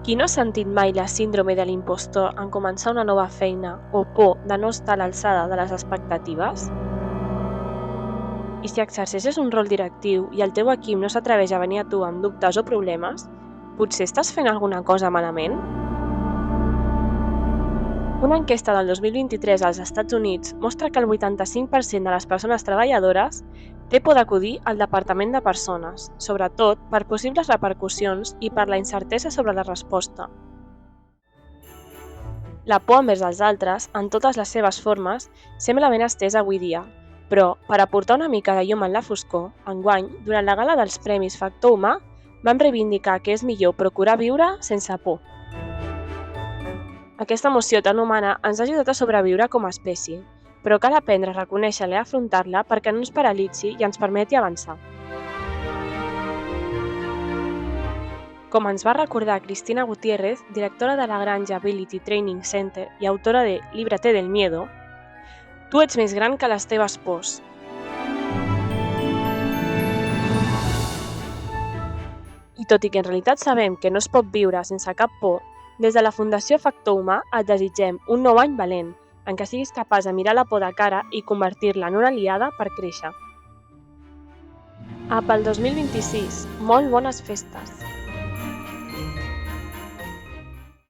Qui no ha sentit mai la síndrome de l'impostor en començar una nova feina o por de no estar a l'alçada de les expectatives? I si exerceixes un rol directiu i el teu equip no s'atreveix a venir a tu amb dubtes o problemes, potser estàs fent alguna cosa malament? Una enquesta del 2023 als Estats Units mostra que el 85% de les persones treballadores té por d'acudir al departament de persones, sobretot per possibles repercussions i per la incertesa sobre la resposta. La por envers els altres, en totes les seves formes, sembla ben estesa avui dia, però, per aportar una mica de llum en la foscor, enguany, durant la gala dels Premis Factor Humà, vam reivindicar que és millor procurar viure sense por. Aquesta emoció tan humana ens ha ajudat a sobreviure com a espècie, però cal aprendre a reconèixer-la i afrontar-la perquè no ens paralitzi i ens permeti avançar. Com ens va recordar Cristina Gutiérrez, directora de la Granja Ability Training Center i autora de Líbrate del miedo, tu ets més gran que les teves pors. I tot i que en realitat sabem que no es pot viure sense cap por, des de la Fundació Factor Humà et desitgem un nou any valent, en què siguis capaç de mirar la por de cara i convertir-la en una aliada per créixer. Pel 2026, molt bones festes!